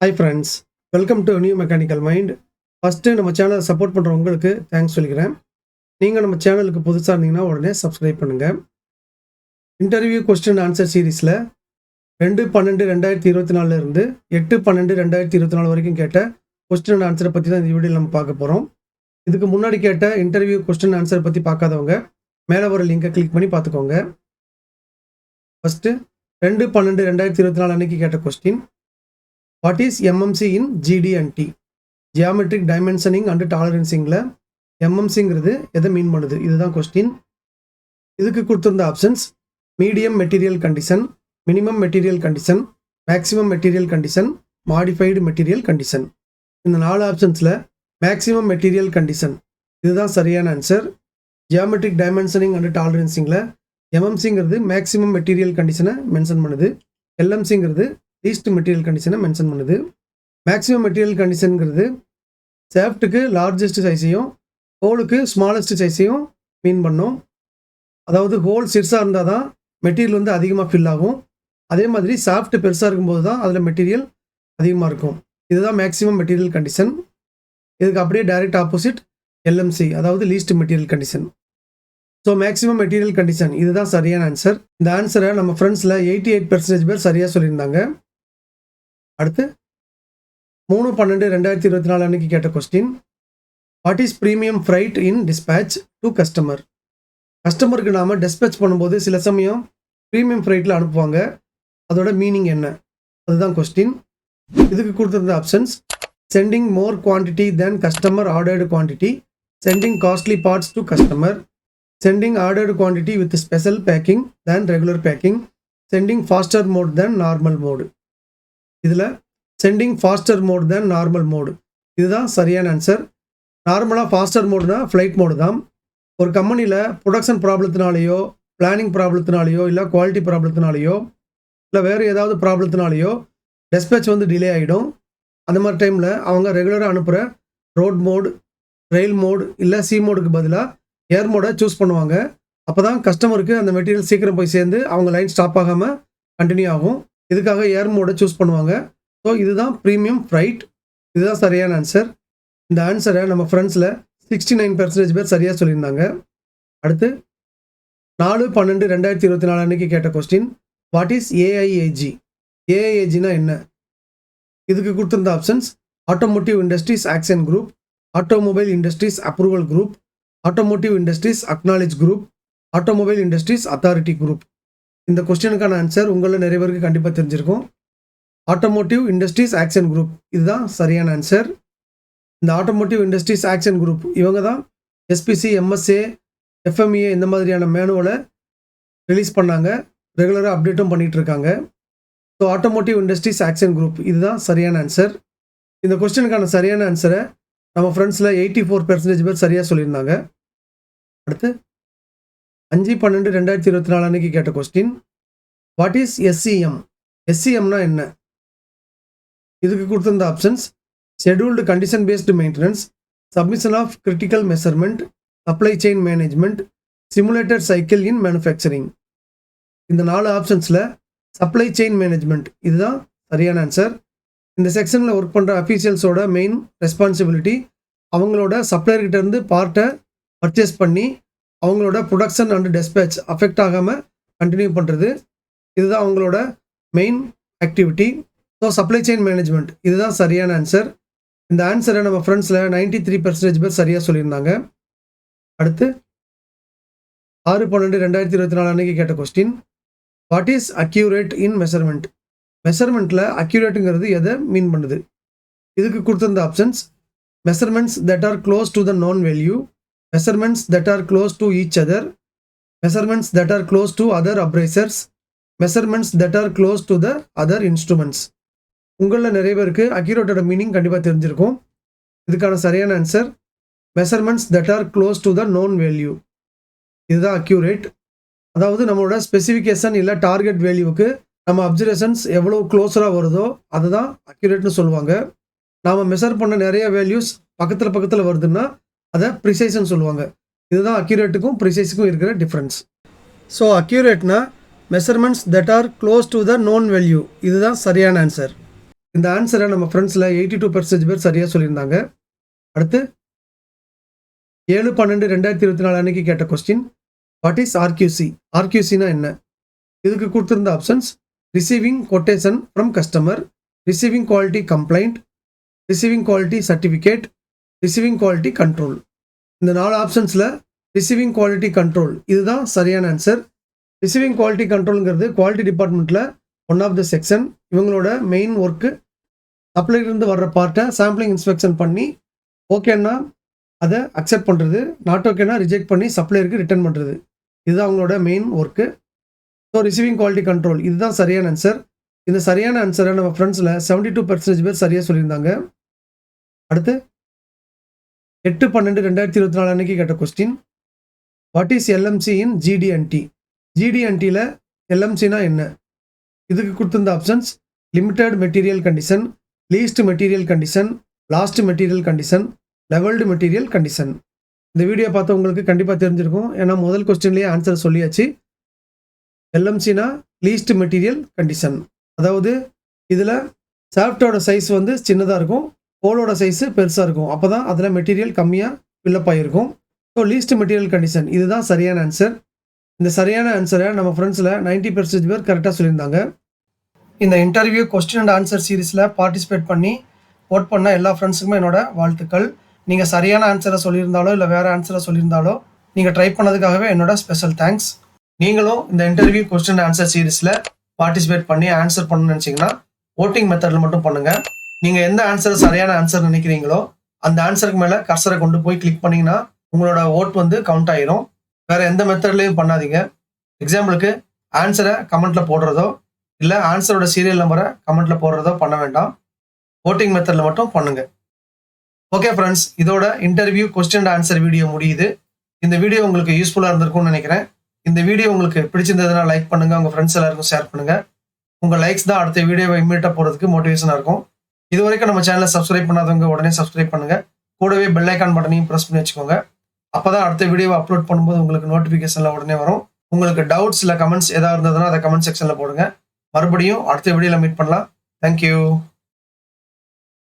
Hi friends, welcome to new mechanical mind. First நம்ம சேனலை support பண்ணுற உங்களுக்கு தேங்க்ஸ் சொல்லிக்கிறேன். நீங்கள் நம்ம சேனலுக்கு புதுசாக இருந்தீங்கன்னா உடனே சப்ஸ்கிரைப் பண்ணுங்கள். இன்டர்வியூ கொஸ்டின் ஆன்சர் சீரீஸில் 2/12/2024 இருந்து 8/12/2024 வரைக்கும் கேட்ட கொஸ்டின் அண்ட் ஆன்சரை பற்றி தான் இந்த வீடியோவில் நம்ம பார்க்க போகிறோம். இதுக்கு முன்னாடி கேட்ட இன்டர்வியூ கொஸ்டின் ஆன்சரை பற்றி பார்க்காதவங்க மேலே வர லிங்கை கிளிக் பண்ணி பார்த்துக்கோங்க. ஃபஸ்ட்டு 2/12/2024 அன்னைக்கு கேட்ட question, what is MMC in GD and T? Geometric dimensioning and டாலரன்சிங்கில் எம்எம்சிங்கிறது எதை மீன் பண்ணுது? இதுதான் கொஸ்டின். இதுக்கு கொடுத்துருந்த options medium material condition, minimum material condition, maximum material condition, modified material condition. இந்த 4 ஆப்ஷன்ஸில் மேக்ஸிமம் மெட்டீரியல் கண்டிஷன் இதுதான் சரியான ஆன்சர். ஜியாமெட்ரிக் டைமென்ஷனிங் அண்ட் டாலரன்சிங்கில் எம்எம்சிங்கிறது மேக்ஸிமம் மெட்டீரியல் கண்டிஷனை மென்ஷன் பண்ணுது. எல்எம்சிங்கிறது லீஸ்ட் மெட்டீரியல் கண்டிஷனை மென்ஷன் பண்ணுது. மேக்ஸிமம் மெட்டீரியல் கண்டிஷனுங்கிறது சேஃப்ட்டுக்கு லார்ஜஸ்ட் சைஸையும் ஹோலுக்கு ஸ்மாலஸ்ட் சைஸையும் மீன் பண்ணும். அதாவது ஹோல் சிறுசாக இருந்தால் தான் மெட்டீரியல் வந்து அதிகமாக ஃபில் ஆகும். அதே மாதிரி சாஃப்ட் பெருசாக இருக்கும்போது தான் அதில் மெட்டீரியல் அதிகமாக இருக்கும். இதுதான் மேக்ஸிமம் மெட்டீரியல் கண்டிஷன். இதுக்கு அப்படியே டைரக்ட் ஆப்போசிட் எல்எம்சி, அதாவது least material condition. So maximum material condition இதுதான் சரியான ஆன்சர். இந்த ஆன்சரை நம்ம ஃப்ரெண்ட்ஸில் 88% பேர் சரியாக சொல்லியிருந்தாங்க. அடுத்து 3/12/2024 அன்னைக்கு கேட்ட question, what is premium fried in dispatch to customer? கஸ்டமருக்கு நாம் டிஸ்பேச் பண்ணும்போது சில சமயம் ப்ரீமியம் ஃப்ரைட்டில் அனுப்புவாங்க. அதோட மீனிங் என்ன? அதுதான் கொஸ்டின். இதுக்கு கொடுத்துருந்த options sending more quantity than customer ordered quantity, sending costly parts to customer, sending ordered quantity with special packing than regular packing, sending faster mode than normal mode. இதில் sending faster mode than normal mode இதுதான் சரியான answer. நார்மலாக pastor மோடுனா flight mode தான். ஒரு கம்பெனியில் production ப்ராப்ளத்தினாலேயோ, planning ப்ராப்ளத்தினாலேயோ, இல்லை quality ப்ராப்ளத்தினாலேயோ, இல்லை வேறு ஏதாவது ப்ராப்ளத்தினாலேயோ டெஸ்பேச் வந்து டிலே ஆகிடும். அந்த மாதிரி டைமில் அவங்க ரெகுலராக அனுப்புகிற ரோட் மோடு, ரெயில் மோடு, இல்லை சி மோடுக்கு பதிலாக ஏர் மோடை சூஸ் பண்ணுவாங்க. அப்போ தான் கஸ்டமருக்கு அந்த மெட்டீரியல் சீக்கிரம் போய் சேர்ந்து அவங்க லைன் ஸ்டாப் ஆகாமல் கண்டினியூ ஆகும். இதுக்காக ஏர் மோடை சூஸ் பண்ணுவாங்க. ஸோ இதுதான் ப்ரீமியம் ஃப்ரைட். இதுதான் சரியான ஆன்சர். இந்த ஆன்சரை நம்ம ஃப்ரெண்ட்ஸில் 69% பேர் சரியாக சொல்லியிருந்தாங்க. அடுத்து 4/12/2024 அன்னைக்கு கேட்ட கொஸ்டின், வாட் இஸ் ஏஐஏஜி? ஏஐஏஜினா என்ன? இதுக்கு கொடுத்துருந்த options automotive industries action group, automobile industries approval group, automotive industries acknowledge group, automobile industries authority group. இந்த கொஸ்டினுக்கான ஆன்சர் உங்களில் நிறைய பேருக்கு கண்டிப்பாக தெரிஞ்சிருக்கும். ஆட்டோமோட்டிவ் இண்டஸ்ட்ரீஸ் ஆக்ஷன் குரூப் இதுதான் சரியான ஆன்சர். இந்த ஆட்டோமோட்டிவ் இண்டஸ்ட்ரீஸ் ஆக்ஷன் குரூப் இவங்க தான் எஸ்பிசி, எம்எஸ்ஏ, எஃப்எம்இஏ இந்த மாதிரியான மேனுவலை ரிலீஸ் பண்ணாங்க. ரெகுலராக அப்டேட்டும் பண்ணிகிட்டு இருக்காங்க. So automotive industries action group இதுதான் சரியான ஆன்சர். இந்த கொஸ்டினுக்கான சரியான ஆன்சரை நம்ம ஃப்ரெண்ட்ஸில் 84% பேர் சரியாக சொல்லியிருந்தாங்க. அடுத்து 5/12/2024 அன்னைக்கு கேட்ட கொஸ்டின், வாட் இஸ் எஸ்சிஎம்? எஸ்சிஎம்னா என்ன? இதுக்கு கொடுத்துருந்த options scheduled condition based maintenance, submission of critical measurement, supply chain management, simulated cycle in manufacturing. இந்த 4 ஆப்ஷன்ஸில் சப்ளை செயின் மேனேஜ்மெண்ட் இதுதான் சரியான ஆன்சர். இந்த செக்ஷனில் ஒர்க் பண்ணுற அஃபீஷியல்ஸோட மெயின் ரெஸ்பான்சிபிலிட்டி அவங்களோட சப்ளையர்கிட்ட இருந்து பார்ட்டை பர்ச்சேஸ் பண்ணி அவங்களோட ப்ரொடக்ஷன் அண்ட் டெஸ்பேச் அஃபெக்ட் ஆகாமல் கண்டினியூ பண்ணுறது. இதுதான் அவங்களோட main activity. So supply chain management இதுதான் சரியான ஆன்சர். இந்த ஆன்சரை நம்ம ஃப்ரெண்ட்ஸில் 93% பேர் சரியாக சொல்லியிருந்தாங்க. அடுத்து 6/12/2024 அன்னைக்கு கேட்ட question, what is accurate in measurement? மெஷர்மெண்ட்டில் அக்யூரேட்டுங்கிறது எதை மீன் பண்ணுது? இதுக்கு கொடுத்துருந்த options measurements that are close to the known value, measurements that are close to each other, measurements that are close to other appraisers, measurements that are close to the other instruments. உங்களில் நிறைய பேருக்கு அக்யூரேட்டோட meaning கண்டிப்பாக தெரிஞ்சிருக்கும். இதுக்கான சரியான answer measurements that are close to the known value இதுதான் accurate. அதாவது நம்மளோட ஸ்பெசிஃபிகேஷன் இல்லை டார்கெட் வேல்யூவுக்கு நம்ம அப்சர்வேஷன்ஸ் எவ்வளோ க்ளோஸராக வருதோ அதுதான் அக்யூரேட்னு சொல்லுவாங்க. நாம் மெஷர் பண்ண நிறைய வேல்யூஸ் பக்கத்தில் வருதுன்னா அதை ப்ரிசைஸ்ன்னு சொல்லுவாங்க. இதுதான் அக்யூரேட்டுக்கும் ப்ரிசைஸுக்கும் இருக்கிற டிஃப்ரென்ஸ். ஸோ அக்யூரேட்னா measurements that are close to the known value இதுதான் சரியான ஆன்சர். இந்த ஆன்சரை நம்ம ஃப்ரெண்ட்ஸில் 82% பேர் சரியாக சொல்லியிருந்தாங்க. அடுத்து 7/12/2024 அன்னைக்கு கேட்ட கொஸ்டின், வாட் இஸ் ஆர்கியூசி? ஆர்கியூசினா என்ன? இதுக்கு கொடுத்திருந்த options receiving quotation from customer, receiving quality complaint, receiving quality certificate, receiving quality control. இந்த 4 ஆப்ஷன்ஸில் ரிசீவிங் குவாலிட்டி கண்ட்ரோல் இதுதான் சரியான ஆன்சர். ரிசீவிங் குவாலிட்டி கண்ட்ரோலுங்கிறது குவாலிட்டி டிபார்ட்மெண்ட்டில் ஒன் ஆஃப் த செக்ஷன். இவங்களோட மெயின் ஒர்க்கு சப்ளைலேருந்து வர்ற பார்ட்டை சாம்பிளிங் இன்ஸ்பெக்ஷன் பண்ணி ஓகேன்னா அதை அக்செப்ட் பண்ணுறது, நாட் ஓகேனா ரிஜெக்ட் பண்ணி சப்ளையருக்கு ரிட்டர்ன் பண்ணுறது. இதுதான் அவங்களோட main work. So receiving quality control இதுதான் சரியான ஆன்சர். இந்த சரியான ஆன்சரை நம்ம ஃப்ரெண்ட்ஸில் 72% பேர் சரியாக சொல்லியிருந்தாங்க. அடுத்து 8/12/2024 அன்னைக்கு கேட்ட question, what is LMC in GD and T? ஜிடிஎன்டியில் எல்எம்சினா என்ன? இதுக்கு கொடுத்திருந்த options limited material condition, least material condition, lost material condition, leveled material condition. இந்த வீடியோ பார்த்து உங்களுக்கு கண்டிப்பாக தெரிஞ்சிருக்கும். ஏன்னா முதல் கொஸ்டின்லேயே ஆன்சர் சொல்லியாச்சு. எல்எம்சினா லீஸ்ட் மெட்டீரியல் கண்டிஷன். அதாவது இதில் சாஃப்டோட சைஸ் வந்து சின்னதாக இருக்கும், ஹோலோட சைஸு பெருசாக இருக்கும். அப்போ தான் அதில் மெட்டீரியல் கம்மியாக ஃபில்லப் ஆகிருக்கும். ஸோ லீஸ்ட் மெட்டீரியல் கண்டிஷன் இதுதான் சரியான ஆன்சர். இந்த சரியான ஆன்சரை நம்ம ஃப்ரெண்ட்ஸில் 90% பேர் கரெக்டாக சொல்லியிருந்தாங்க. இந்த இன்டர்வியூ கொஸ்டின் அண்ட் ஆன்சர் சீரீஸில் பார்ட்டிசிபேட் பண்ணி ஓட் பண்ண எல்லா ஃப்ரெண்ட்ஸுக்குமே என்னோட வாழ்த்துக்கள். நீங்கள் சரியான ஆன்சரை சொல்லியிருந்தாலோ இல்லை வேறு ஆன்சரை சொல்லியிருந்தாலோ நீங்கள் ட்ரை பண்ணதுக்காகவே என்னோட ஸ்பெஷல் தேங்க்ஸ். நீங்களும் இந்த இன்டர்வியூ கொஸ்டின் அண்ட் ஆன்சர் சீரீஸில் பார்ட்டிசிபேட் பண்ணி ஆன்சர் பண்ணணும்னு நினச்சிங்கன்னா ஓட்டிங் மெத்தடில் மட்டும் பண்ணுங்கள். நீங்கள் எந்த ஆன்சர் சரியான ஆன்சர் நினைக்கிறீங்களோ அந்த ஆன்சருக்கு மேலே கர்சரை கொண்டு போய் கிளிக் பண்ணிங்கன்னா உங்களோட ஓட் வந்து கவுண்ட் ஆகிரும். வேறு எந்த மெத்தட்லேயும் பண்ணாதீங்க. எக்ஸாம்பிளுக்கு ஆன்சரை கமெண்ட்டில் போடுறதோ இல்லை ஆன்சரோட சீரியல் நம்பரை கமெண்ட்டில் போடுறதோ பண்ண வேண்டாம். ஓட்டிங் மெத்தடில் மட்டும் பண்ணுங்கள். ஓகே ஃப்ரெண்ட்ஸ், இதோட interview question and answer video முடியுது. இந்த வீடியோ உங்களுக்கு யூஸ்ஃபுல்லாக இருந்திருக்கும்னு நினைக்கிறேன். இந்த வீடியோ உங்களுக்கு பிடிச்சிருந்ததுன்னா லைக் பண்ணுங்கள், உங்கள் ஃப்ரெண்ட்ஸ் எல்லாருக்கும் ஷேர் பண்ணுங்கள். உங்கள் லைக்ஸ் தான் அடுத்த வீடியோவை இம்மீடியட்டாக போகிறதுக்கு மோட்டிவேஷனாக இருக்கும். இது வரைக்கும் நம்ம சேனலை சப்ஸ்கிரைப் பண்ணாதவங்க உடனே சப்ஸ்கிரைப் பண்ணுங்கள். கூடவே பெல் ஐக்கான் பட்டனையும் ப்ரெஸ் பண்ணி வச்சுக்கோங்க. அப்போ தான் அடுத்த வீடியோவை அப்லோட் பண்ணும்போது உங்களுக்கு நோட்டிஃபிகேஷனில் உடனே வரும். உங்களுக்கு டவுட்ஸ் இல்லை கமெண்ட்ஸ் எதாவது இருந்ததுன்னா அதை கமெண்ட் செக்ஷனில் போடுங்க. மறுபடியும் அடுத்த வீடியோவில் மீட் பண்ணலாம். தேங்க்யூ.